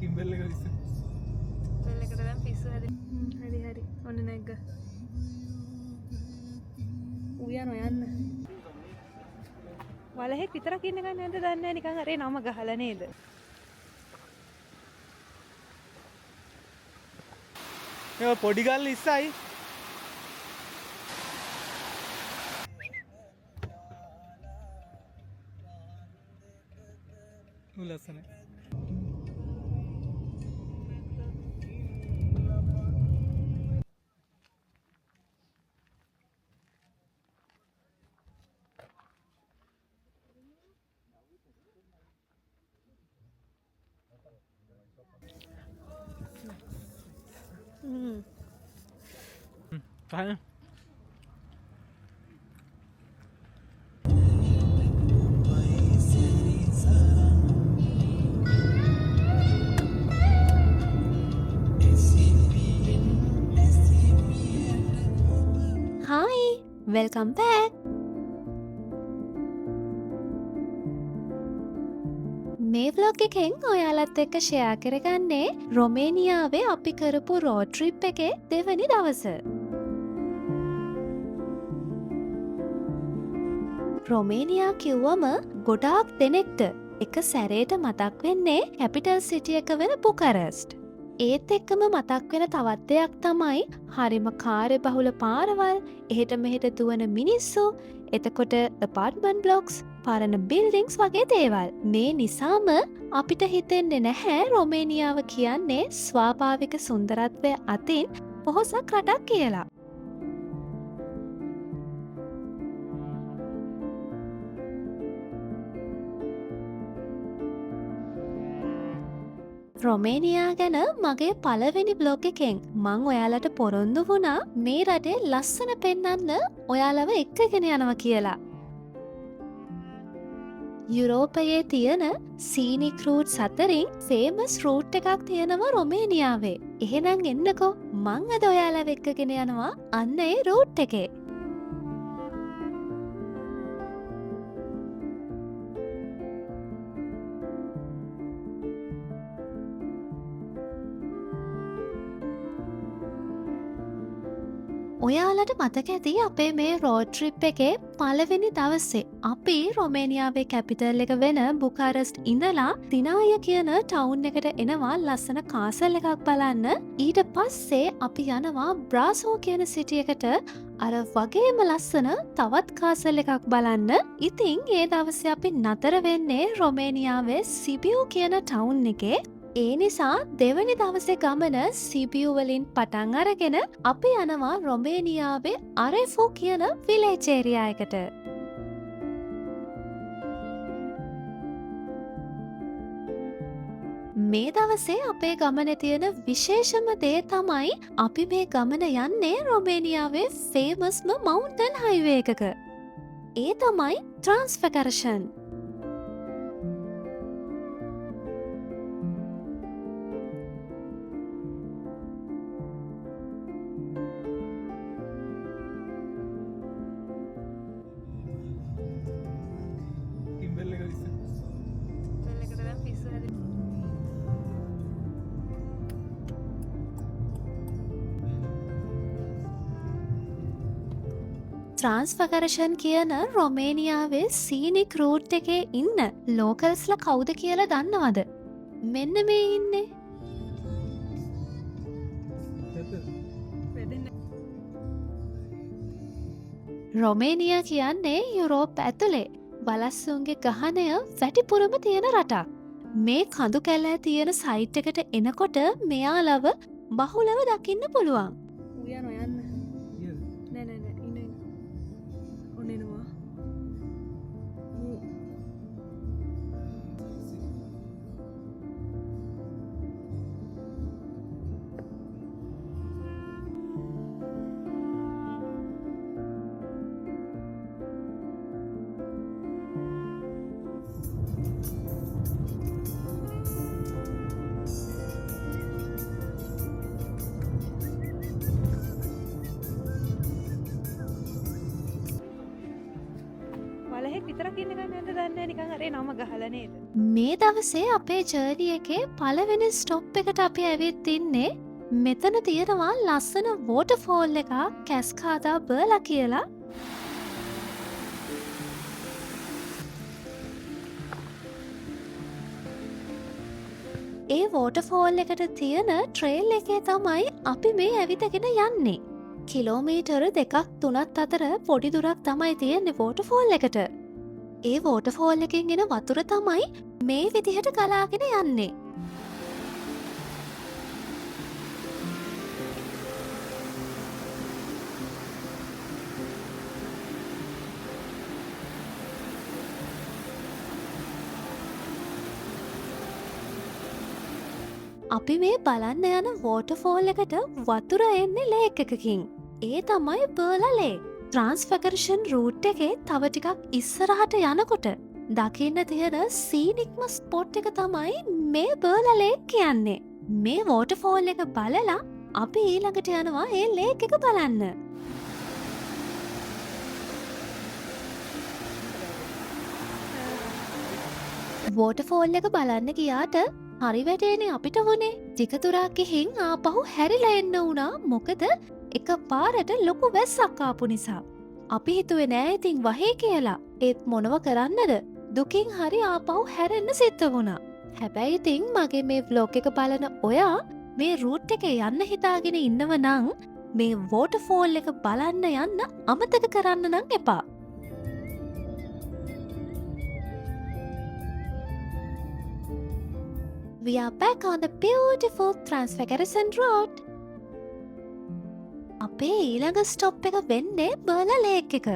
කිම්බල් එක විස බෙල් එකට දැන් පිස්සු හරි හරි ඔන්න නැග්ග උයන් ඔයන්න වලහෙක් විතරක් ඉන්න ගන්න නැද්ද දන්නේ නැහැ නිකන් අරේ නම ගහලා නේද ඒ පොඩි ගල් ඉස්සයි ලස්සනයි Fine. Hi, welcome back. මේ vlog එකෙන් ඔයාලත් එක්ක ෂෙයා කරගන්නේ රොමේනියාවේ අපි කරපු රෝඩ් ට්‍රිප් එකේ දෙවැනි දවස. රොමේනියා කිව්වම ගොඩාක් දෙනෙක්ට එක සැරේට මතක් වෙන්නේ කැපිටල් සිටි එක වෙන බුකාරෙස්ට්. ඒත් එක්කම මතක් වෙන තවත් දෙයක් තමයි හරිම කාර්යබහුල පාරවල්, එහෙට මෙහෙට දුවන මිනිස්සු, එතකොට ඇපාර්ට්මන්ට් බ්ලොක්ස්, පරණ බිල්ඩින්ග්ස් වගේ දේවල්. මේ නිසාම අපිට හිතෙන්නේ නැහැ රොමේනියාව කියන්නේ ස්වාභාවික සුන්දරත්වය අතින් පොහොසත් රටක් කියලා. රොමේනියා ගැන මගේ පළවෙනි බ්ලොග් එකෙන් මං ඔයාලට පොරොන්දු වුණා මේ රටේ ලස්සන පෙන්නන්න ඔයාලව එක්කගෙන යනවා කියලා. යුරෝපයේ තියෙන සීනික් රූට්ස් අතරින් ෆේමස් රූට් එකක් තියෙනවා රොමේනියාවේ. එහෙනම් එන්නකෝ මං අද ඔයාලව එක්කගෙන යනවා අන්න ඒ රූට් එකේ. ඔයාලට මතක ඇති අපේ මේ රෝඩ් ට්‍රිප් එකේ පළවෙනි දවසේ අපි රොමේනියාවේ කැපිටල් එක වෙන බුකාරෙස්ට් ඉඳලා තිනාය කියන ටවුන් එකට එනවා ලස්සන කාසල් එකක් බලන්න. ඊට පස්සේ අපි යනවා බ්‍රාසෝ කියන සිටි එකට අර වගේම ලස්සන තවත් කාසල් එකක් බලන්න. ඉතින් ඒ දවසේ අපි නතර වෙන්නේ රොමේනියාවේ සිබියු කියන ටවුන් එකේ. ඒ නිසා දෙවැනි දවසේ ගමන සිබියු වලින් පටන් අරගෙන අපි යනවා රොමේනියාවේ අරෙෆු කියන විලේජ් ඒරියා එකට. මේ දවසේ අපේ ගමනේ තියෙන විශේෂම දේ තමයි අපි මේ ගමන යන්නේ රොමේනියාවේ ෆේමස්ම මවුන්ටන් හයිවේ එකක. ඒ තමයි ට්‍රාන්ස්ෆිගරේෂන්. ට්‍රාන්ස්ෆිගරේෂන් කියන රොමේනියාවේ සීනික් රූට් එකේ ඉන්න ලෝකල්ස්ලා කවුද කියලා දන්නවද? මෙන්න මේ ඉන්නේ. රොමේනියා කියන්නේ යුරෝප් ඇතුලේ වලස්සුන්ගේ ගහනය වැඩිපුරම තියෙන රටක්. මේ කඳු කැලෑ තියෙන සයිට් එකට එනකොට මෙයාලව බහුලව දකින්න පුළුවන්. උයන් ඔයන්න. නෑ නෑ නෑ ඉන්න ඉන්න. ඔන්න එනවා. පාරේ නම ගහලා නේද? මේ දවසේ අපේ ජර්නි එකේ පළවෙනි ස්ටොප් එකට අපි ඇවිත් ඉන්නේ. මෙතන තියෙනවා ලස්සන වෝටර්ෆෝල් එකක් කැස්කාදා බර්ලා කියලා. ඒ වෝටර්ෆෝල් එකට තියෙන ට්‍රේල් එකේ තමයි අපි මේ ඇවිදගෙන යන්නේ. කිලෝමීටර 2-3 අතර පොඩි දුරක් තමයි තියෙන්නේ වෝටර්ෆෝල් එකට. ඒ වෝටර්ෆෝල් එකෙන් එන වතුර තමයි මේ විදිහට ගලාගෙන යන්නේ. අපි මේ බලන්න යන වෝටර්ෆෝල් එකට වතුර එන්නේ ලේක් එකකින්. ඒ තමයි බර්ලා ලේක්. ට්‍රාන්ස්ෆැගරේෂන් රූට් එකේ තව ටිකක් ඉස්සරහට යනකොට දකින්න තියෙන සීනික්ම ස්පොට් එක තමයි මේ බර්ලා ලේක් කියන්නේ. මේ වෝටර්ෆෝල් එක බලලා අපි ඊළඟට යනවා ඒ ලේක් එක බලන්න. වෝටර්ෆෝල් එක බලන්න ගියාට හරි වැටේනේ අපිට වුණේ. ටික දුරක් ගිහින් ආපහු හැරිලා එන්න වුණා. මොකද එක පාරට ලොකු වැස්සක් ආපු නිසා. අපි හිතුවේ නෑ ඉතින් වහේ කියලා. ඒත් මොනව කරන්නද? දුකින් හරි ආපහු හැරෙන්න සිද්ධ වුණා. හැබැයි ඉතින් මගේ මේ vlog එක බලන ඔයා මේ රූට් එකේ යන්න හිතාගෙන ඉන්නව නම් මේ වෝටර්ෆෝල් එක බලන්න යන්න අමතක කරන්න නම් එපා. We are back on the beautiful Transfiguration Road. අපේ ඊළඟ ස්ටොප් එක වෙන්නේ බර්ලා ලේක් එක.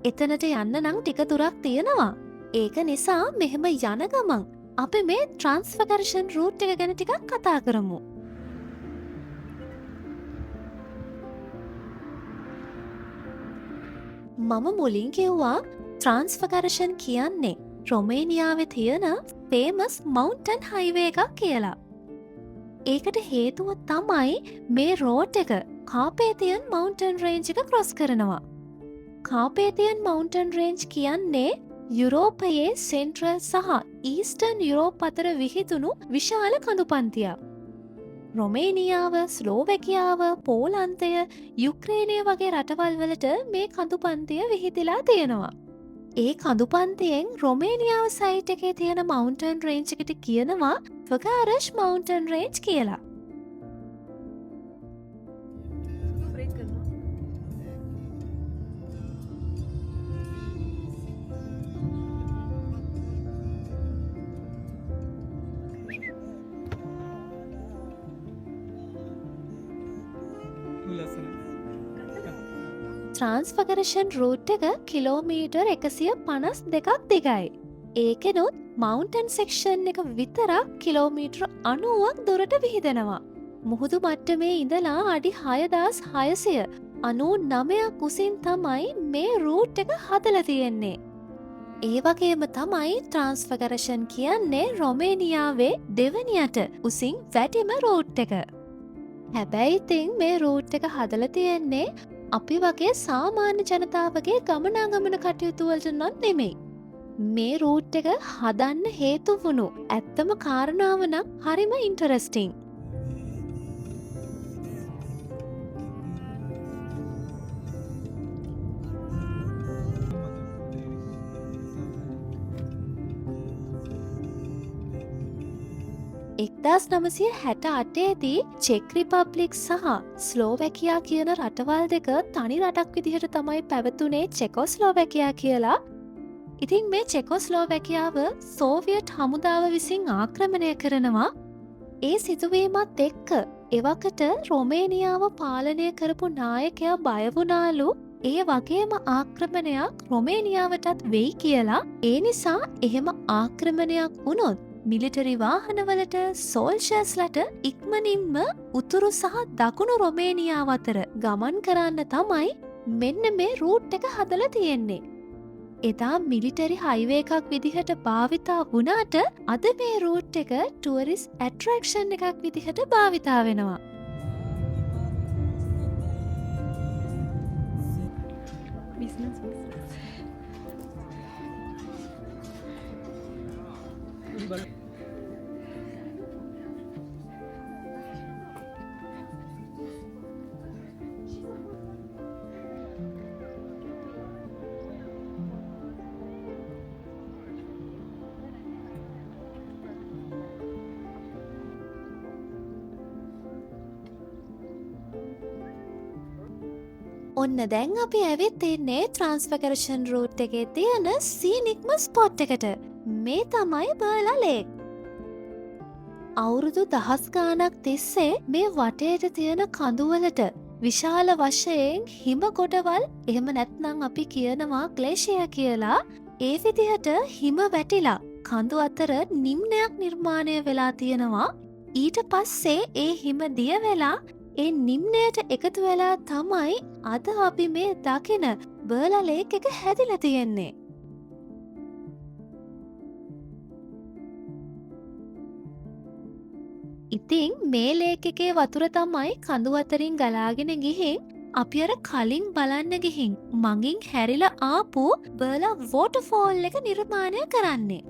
එතනට යන්න නම් ටික දුරක් තියෙනවා. ඒක නිසා මෙහෙම යන ගමන් අපි මේ Transfiguration Route එක ගැන ටිකක් කතා කරමු. මම මුලින් කිව්වා Transfiguration කියන්නේ රොමේනියාවේ තියෙන ෆේමස් මවුන්ටන් හයිවේ එකක් කියලා. ඒකට හේතුව තමයි මේ රෝඩ් එක කාපේතියන් මවුන්ටන් රේන්ජ් එක ක්‍රොස් කරනවා. කාපේතියන් මවුන්ටන් රේන්ජ් කියන්නේ යුරෝපයේ සෙන්ට්‍රල් සහ ඊස්ටර්න් යුරෝප අතර විහිදුණු විශාල කඳුපන්තියක්. රොමේනියාව, ස්ලෝවැකියාව, පෝලන්තය, යුක්‍රේනය වගේ රටවල් වලට මේ කඳුපන්තිය විහිදිලා තියෙනවා. ඒ කඳුපන්තියෙන් රොමේනියාව සයිට් එකේ තියෙන මවුන්ටන් රේන්ජ් එකට කියනවා ෆගාරෂ් මවුන්ටන් රේන්ජ් කියලා. බ්‍රේක් කරනවා. ලස්සනයි. ට්‍රාන්ස්ෆගරේෂන් රූට් එක කිලෝමීටර් 152ක් දිගයි. ඒකෙනුත් මවුන්ටන් සෙක්ෂන් එක විතරක් කිලෝමීටර් 90ක් දුරට විහිදෙනවා. මුහුදු මට්ටමේ ඉඳලා අඩි 6699ක් උසින් තමයි මේ රූට් එක හදලා තියෙන්නේ. ඒ වගේම තමයි ට්‍රාන්ස්ෆගරේෂන් කියන්නේ රොමේනියාවේ දෙවනියට උසින් වැඩිම රූට් එක. හැබැයි ඉතින් මේ රූට් එක හදලා තියෙන්නේ අපි වගේ සාමාන්‍ය ජනතාවගේ ගමනාගමන කටයුතු වලට නම් නෙමෙයි. මේ රූට් එක හදන්න හේතු වුණු ඇත්තම කාරණාව නම් හරිම ඉන්ටරෙස්ටිං. එක්දස් 968දී චෙක් රිපබ්ලික් සහ ස්ලෝවැකියා කියන රටවල් දෙක තනි රටක් විදිහට තමයි පැවතුනේ චෙකොස්ලෝවැකියා කියලා. ඉතින් මේ චෙකොස්ලෝවැකියාව සෝවියට් හමුදාව විසින් ආක්‍රමණය කරනවා. ඒ සිදුවීමත් එක්ක එවකට රොමේනියාව පාලනය කරපු නායකයා බය වුණාලු ඒ වගේම ආක්‍රමණයක් රොමේනියාවටත් වෙයි කියලා. ඒ නිසා එහෙම ආක්‍රමණයක් වුණොත් මිලිටරි වාහනවලට සෝල්ෂර්ස්ලට ඉක්මනින්ම උතුරු සහ දකුණු රොමේනියාව අතර ගමන් කරන්න තමයි මෙන්න මේ රූට් එක හදලා තියෙන්නේ. එදා මිලිටරි හයිවේ එකක් විදිහට භාවිතා වුණාට අද මේ රූට් එක ටුවරිස් ඇට්‍රැක්ෂන් එකක් විදිහට භාවිතා වෙනවා. බිස්නස් ඔන්න දැන් අපි ඇවිත් ඉන්නේ ට්‍රාන්ස්ෆර්කරේෂන් රූට් එකේ තියෙන සීනික්ම ස්පොට් එකට. මේ තමයි බර්ලා ලේක්. අවුරුදු දහස් ගානක් තිස්සේ මේ වටේට තියෙන කඳුවලට විශාල වශයෙන් හිම ගොඩවල් එහෙම නැත්නම් අපි කියනවා ග්ලේෂියර් කියලා ඒ විදිහට හිම වැටිලා කඳු අතර නිම්නයක් නිර්මාණය වෙලා තියෙනවා. ඊට පස්සේ ඒ හිම දිය වෙලා ඒ නිම්නයට එකතු වෙලා තමයි අද අපි මේ දකින බර්ලා ලේක් එක හැදිලා තියෙන්නේ. ඉතින් මේ ලේක් එකේ වතුර තමයි කඳු අතරින් ගලාගෙන ගිහින් අපි අර කලින් බලන්න ගිහින් මගින් හැරිලා ආපු බර්ලා වෝටර්ෆෝල් එක නිර්මාණය කරන්නේ.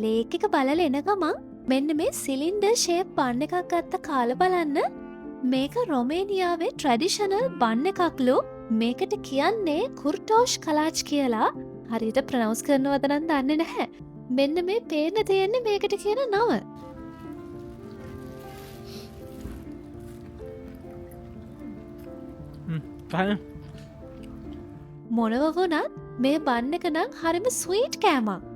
ලේක් එක බලල එන ගමන් මෙන්න මේ සිලින්ඩර් ෂේප් බන් එකක් ගත්ත කාල බලන්න. මේක රොමේනියාවේ ට්‍රැඩිෂනල් බන් එකක්ලු. මේකට කියන්නේ කුර්ටෝෂ් කලාච් කියලා. හරියට ප්‍රනවුස් කරනවද නම් දන්නේ නැහැ. මෙන්න මේ පේන්න තියෙන්නේ මේකට කියන නම. මොනව වුණත් මේ බන් එක නම් හරිම ස්වීට් කෑමක්.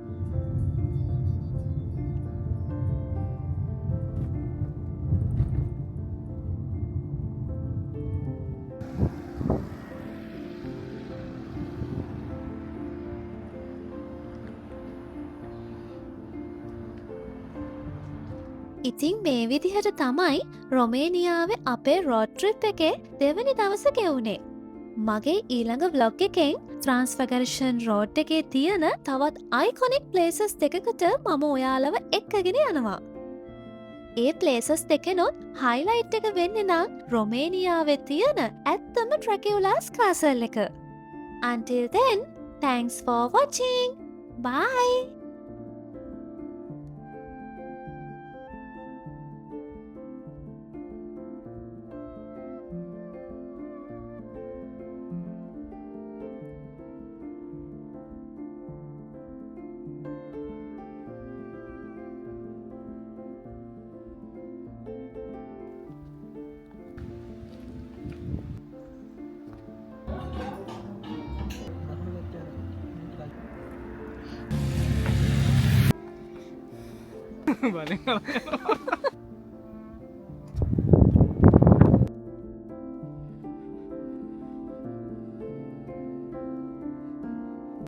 ඉතින් මේ විදිහට තමයි රොමේනියාවේ අපේ රෝඩ් ට්‍රිප් එකේ දෙවැනි දවස ගෙවුනේ. මගේ ඊළඟ ව්ලොග් එකෙන් ට්‍රාන්ස්ෆර්කරේෂන් රෝඩ් එකේ තියෙන තවත් අයිකොනික් ප්ලේසස් දෙකකට මම ඔයාලව එක්කගෙන යනවා. ඒ ප්ලේසස් දෙකනොත් හයිලයිට් එක වෙන්නේ නම් රොමේනියාවේ තියෙන ඇත්තම ඩ්‍රැකියුලාස් කාසල් එක. Until then, thanks for watching. Bye! බලෙන්